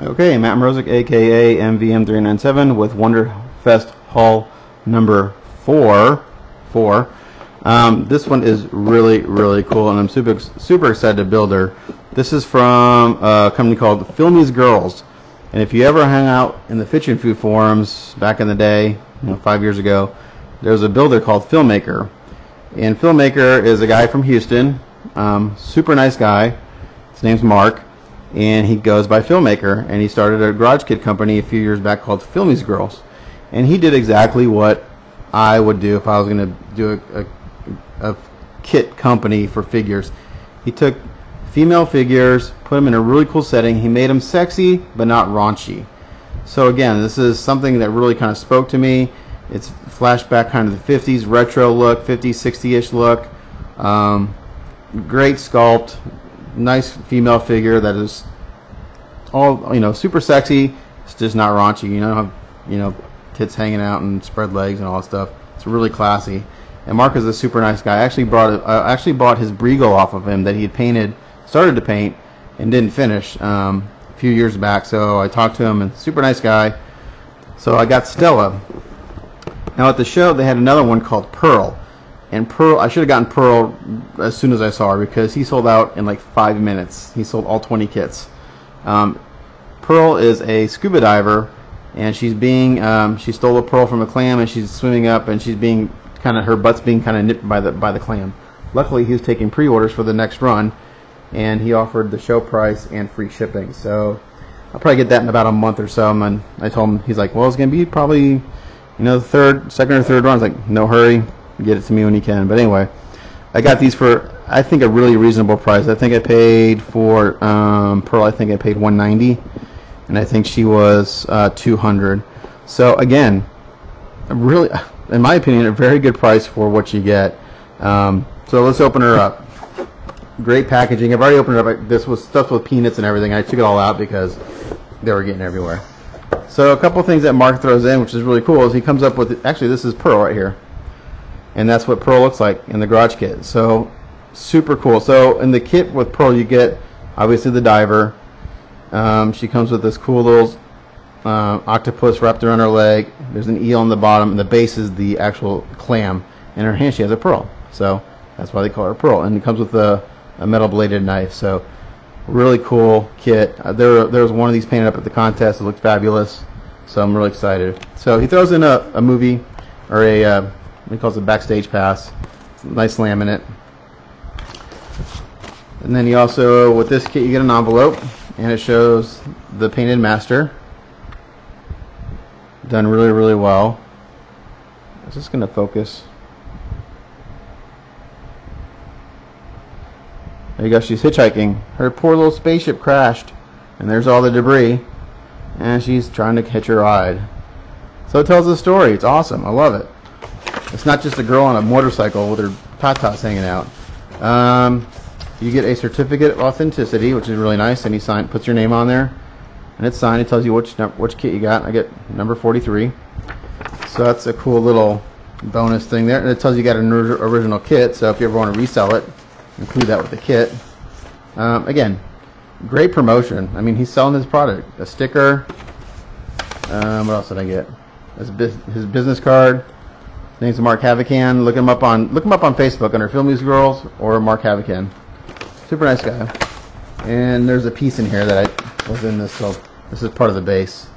Okay, Matt Mrozik, aka MVM397, with WonderFest Haul number 4. This one is really cool, and I'm super excited to build her. This is from a company called Filmy's Girls, and if you ever hung out in the Fitch and Food forums back in the day, 5 years ago, there was a builder called Filmmaker, and Filmmaker is a guy from Houston, super nice guy. His name's Mark. And he goes by Filmmaker, and he started a garage kit company a few years back called Filmy's Girls, and he did exactly what I would do if I was going to do a kit company for figures. He took female figures, put them in a really cool setting. He made them sexy but not raunchy. So again, this is something that really kind of spoke to me. It's flashback kind of the 50s retro look, 50s 60ish look, great sculpt, nice female figure that is all super sexy. It's just not raunchy. Have tits hanging out and spread legs and all that stuff. It's really classy. And Mark is a super nice guy. I actually bought his Briegel off of him that he had started to paint and didn't finish a few years back. So I talked to him, and super nice guy. So I got Stella. Now at the show they had another one called Pearl. And Pearl, I should have gotten Pearl as soon as I saw her, because he sold out in like 5 minutes. He sold all 20 kits. Pearl is a scuba diver, and she stole a pearl from a clam, and she's swimming up, and her butt's being kind of nipped by the clam. Luckily, he was taking pre-orders for the next run, and he offered the show price and free shipping. So I'll probably get that in about a month or so. And I told him, he's like, well, it's gonna be probably the second or third run. I was like, no hurry. Get it to me when you can. But anyway, I got these for, I think, a really reasonable price. I think I paid for Pearl, I think I paid $190, and I think she was $200. So again, really, in my opinion, a very good price for what you get. So let's open her up. Great packaging. I've already opened it up. This was stuffed with peanuts and everything. I took it all out because they were getting everywhere. So a couple things that Mark throws in, which is really cool, is he comes up with, actually this is Pearl right here. And that's what Pearl looks like in the garage kit. So super cool. So in the kit with Pearl, you get obviously the diver. She comes with this cool little octopus wrapped around her leg. There's an eel on the bottom, and the base is the actual clam. In her hand, she has a pearl. So that's why they call her Pearl. And it comes with a metal bladed knife. So really cool kit. There was one of these painted up at the contest. It looked fabulous. So I'm really excited. So he throws in a movie, or he calls it backstage pass. Nice laminate. And then you also, with this kit, you get an envelope, and it shows the painted master. Done really well. Is this going to focus? There you go. She's hitchhiking. Her poor little spaceship crashed, and there's all the debris, and she's trying to hitch her ride. So it tells a story. It's awesome. I love it. It's not just a girl on a motorcycle with her tatas hanging out. You get a certificate of authenticity, which is really nice, and he puts your name on there, and it's signed. It tells you which kit you got. I get number 43. So that's a cool little bonus thing there, and it tells you got an original kit. So if you ever want to resell it, include that with the kit. Again, great promotion. I mean, he's selling his product. A sticker. What else did I get? His business card. His name's Mark Havacan. Look him up on Facebook under Filmy's Girls or Mark Havacan. Super nice guy. And there's a piece in here that I was in this, so this is part of the base.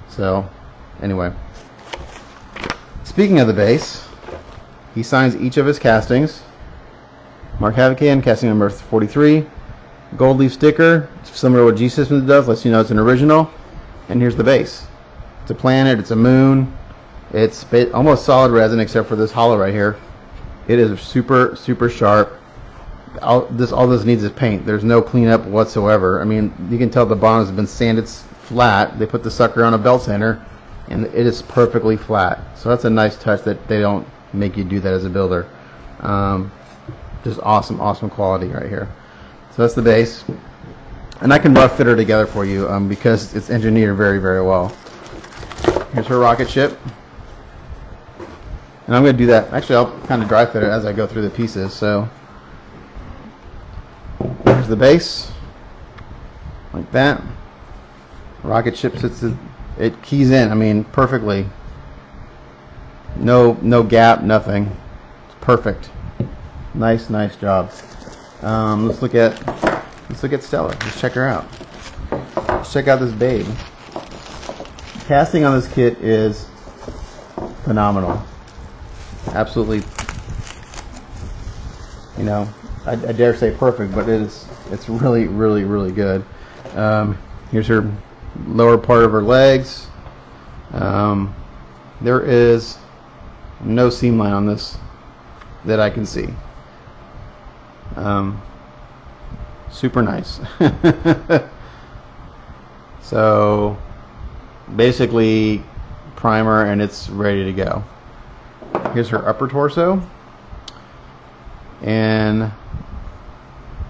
So anyway, speaking of the base, he signs each of his castings. Mark Havacan, casting number 43. Gold leaf sticker, similar to what G-Systems does, lets you know it's an original. And here's the base. It's a planet, it's a moon. It's almost solid resin except for this hollow right here. It is super sharp. All this needs is paint. There's no cleanup whatsoever. I mean, you can tell the bottom has been sanded flat. They put the sucker on a belt sander, and it is perfectly flat. So that's a nice touch that they don't make you do that as a builder. Just awesome quality right here. So that's the base. And I can rough fit her together for you because it's engineered very well. Here's her rocket ship. And I'm going to do that. Actually, I'll kind of dry fit it as I go through the pieces. So here's the base, like that. Rocket ship sits, it keys in, I mean, perfectly. No gap, nothing. It's perfect. Nice job. Let's look at Stella. Let's check her out. Let's check out this babe. Casting on this kit is phenomenal. Absolutely, you know, I dare say perfect, but it's really good. Here's her lower part of her legs. There is no seam line on this that I can see. Super nice. So basically primer and it's ready to go. Here's her upper torso, and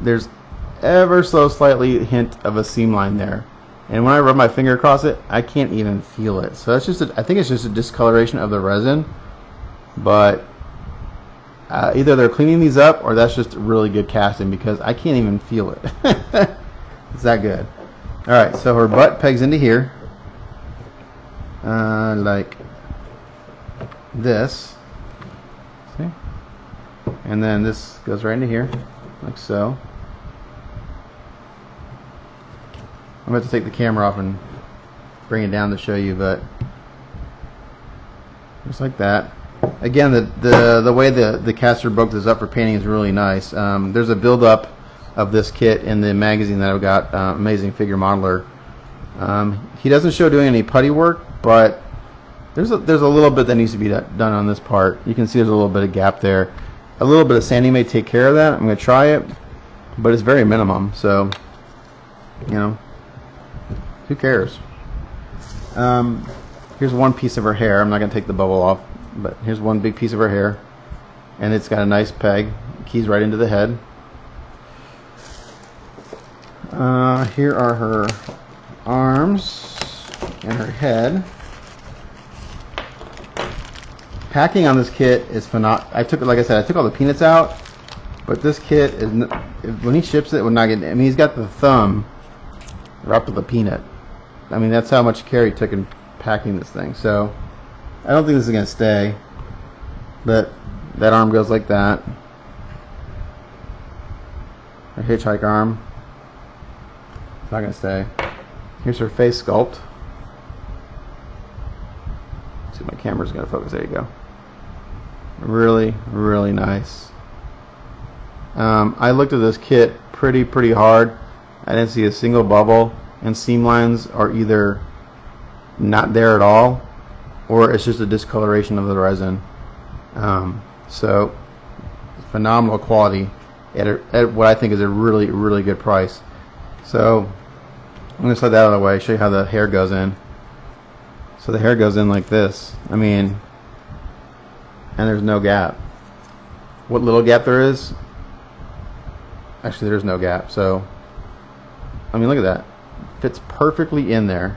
there's ever so slightly hint of a seam line there, and when I rub my finger across it I can't even feel it. So that's just I think it's just a discoloration of the resin, but either they're cleaning these up or that's just really good casting, because I can't even feel it. It's that good. Alright, so her butt pegs into here like this. See? And then this goes right into here, like so. I'm going to take the camera off and bring it down to show you, but just like that. Again, the way the caster broke this up for painting is really nice. There's a build-up of this kit in the magazine that I've got, Amazing Figure Modeler. He doesn't show doing any putty work, but there's a little bit that needs to be done on this part. You can see there's a little bit of gap there. A little bit of sanding may take care of that. I'm going to try it, but it's very minimum, so you know, who cares? Here's one piece of her hair. I'm not going to take the bubble off, but here's one big piece of her hair, and it's got a nice peg. Keys right into the head. Here are her arms and her head. Packing on this kit is phenomenal. Like I said, I took all the peanuts out, but this kit is, when he ships it, would not get. I mean, he's got the thumb wrapped with a peanut. I mean, that's how much care he took in packing this thing. So I don't think this is gonna stay. But that arm goes like that. Her hitchhike arm. It's not gonna stay. Here's her face sculpt. Let's see if my camera's gonna focus. There you go. Really nice. I looked at this kit pretty hard. I didn't see a single bubble, and seam lines are either not there at all, or it's just a discoloration of the resin. So phenomenal quality at what I think is a really good price. So I'm going to slide that out of the way, show you how the hair goes in. So the hair goes in like this. I mean, and there's no gap. What little gap there is, actually there's no gap. So I mean, look at that. Fits perfectly in there.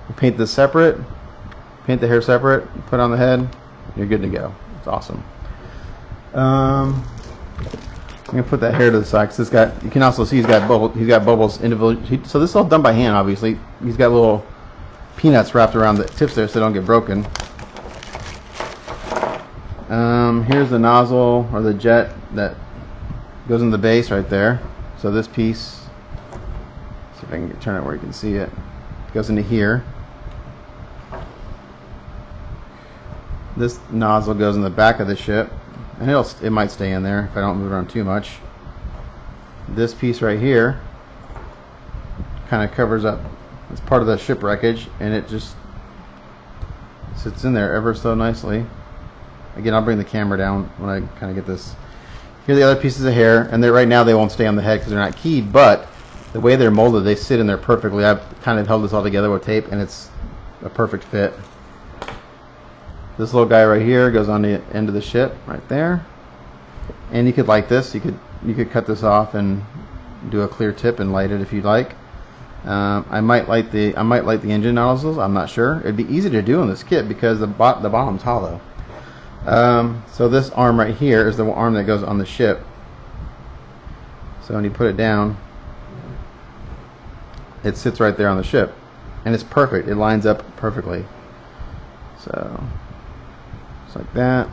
You paint this separate, paint the hair separate, put on the head, you're good to go. It's awesome. I'm gonna put that hair to the side because it's got. You can also see he's got bubbles individually. So this is all done by hand, obviously. He's got little peanuts wrapped around the tips there so they don't get broken. Here's the nozzle or the jet that goes in the base right there. So this piece, see if I can turn it where you can see it. It goes into here. This nozzle goes in the back of the ship, and it might stay in there if I don't move it around too much. This piece right here kind of covers up. It's part of the ship wreckage, and it just sits in there ever so nicely. Again, I'll bring the camera down when I kind of get this. Here are the other pieces of hair, and right now they won't stay on the head because they're not keyed, but the way they're molded, they sit in there perfectly. I've kind of held this all together with tape, and it's a perfect fit. This little guy right here goes on the end of the ship right there, and you could light this. You could cut this off and do a clear tip and light it if you'd like. I might light the engine nozzles. I'm not sure. It'd be easy to do in this kit because the bottom's hollow. So this arm right here is the arm that goes on the ship. So when you put it down, it sits right there on the ship. and it's perfect. It lines up perfectly. So just like that.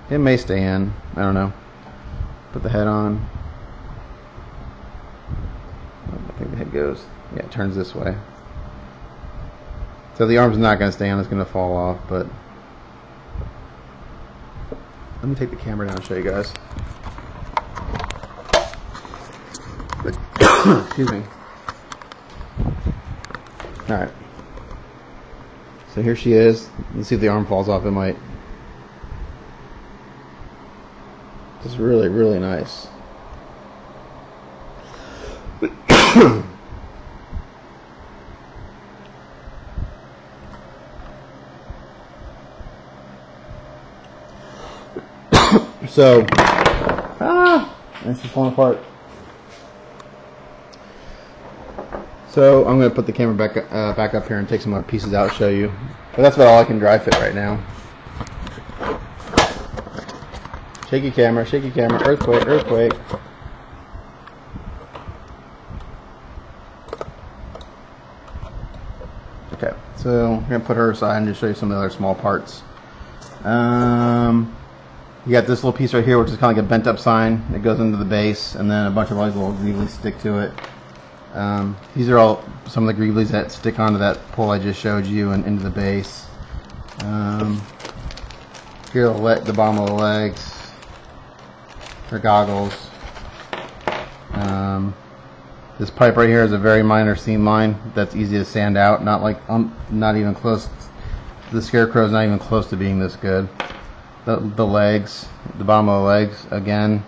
It may stay in. I don't know. Put the head on. I think the head goes. Yeah, it turns this way. So the arm's not going to stay on. It's going to fall off. But let me take the camera down and show you guys. Excuse me. Alright. So here she is. Let's see if the arm falls off. It might. Just really, really nice. So, it's just falling apart. So I'm going to put the camera back up here and take some more pieces out and show you. But that's about all I can dry fit right now. Shaky camera, earthquake, earthquake. Okay, so I'm going to put her aside and just show you some of the other small parts. You got this little piece right here, which is kind of like a bent up sign that goes into the base, and then a bunch of these little greablies stick to it. These are all some of the greablies that stick onto that pole I just showed you and into the base. Here the bottom of the legs, her goggles. This pipe right here is a very minor seam line that's easy to sand out. Not even close. The Scarecrow is not even close to being this good. The legs, the bottom of the legs, again,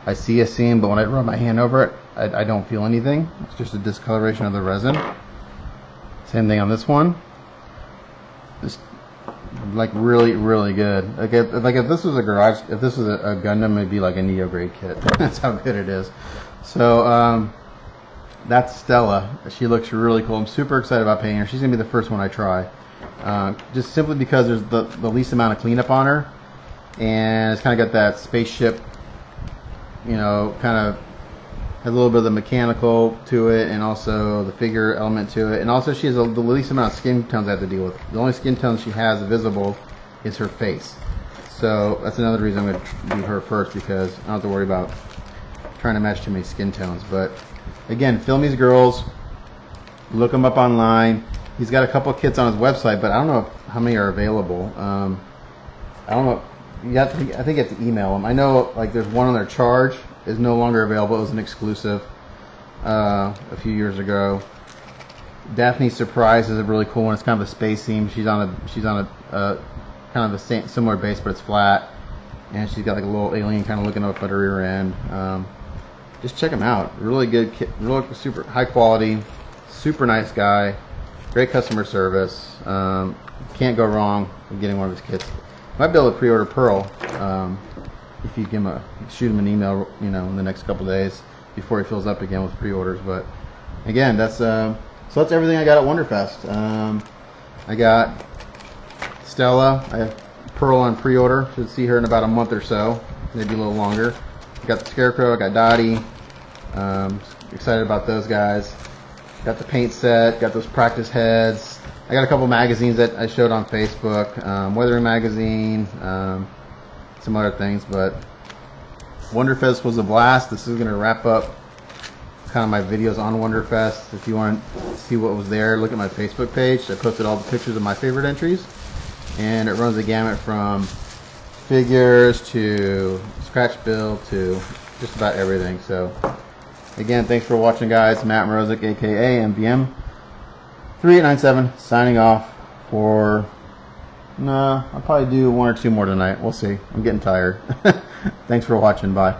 I see a seam, but when I rub my hand over it, I don't feel anything. It's just a discoloration of the resin. Same thing on this one. Just like really, really good. Like if this was a garage, if this was a Gundam, it'd be like a Neo grade kit. That's how good it is. So that's Stella. She looks really cool. I'm super excited about painting her. She's gonna be the first one I try. Just simply because there's the least amount of cleanup on her, and it's kind of got that spaceship, you know, kind of has a little bit of the mechanical to it, and also the figure element to it, and also she has the least amount of skin tones I have to deal with. The only skin tone she has visible is her face, so that's another reason I'm going to do her first, because I don't have to worry about trying to match too many skin tones. But again, Filmy's Girls, look them up online. He's got a couple of kits on his website, but I don't know how many are available. I don't know. I think you have to email them. I know like there's one on their charge is no longer available. It was an exclusive a few years ago. Daphne's Surprise is a really cool one. It's kind of a space theme. She's on a kind of a similar base, but it's flat, and she's got like a little alien kind of looking up at her rear end. Just check him out. Really good kit. Really super high quality. Super nice guy. Great customer service. Can't go wrong with getting one of his kits. Might be able to pre-order Pearl if you give him shoot him an email, you know, in the next couple days before he fills up again with pre-orders. But again, that's so that's everything I got at WonderFest. I got Stella. I have Pearl on pre-order. Should see her in about a month or so, maybe a little longer. I got the Scarecrow. I got Dottie. Excited about those guys. Got the paint set, got those practice heads. I got a couple magazines that I showed on Facebook, Weathering Magazine, some other things, but WonderFest was a blast. This is going to wrap up kind of my videos on WonderFest. If you want to see what was there, look at my Facebook page. I posted all the pictures of my favorite entries, and it runs the gamut from figures to scratch build to just about everything. So again, thanks for watching, guys. Matt Mrozik, aka MVM 3897, signing off for I'll probably do one or two more tonight. We'll see. I'm getting tired. Thanks for watching. Bye.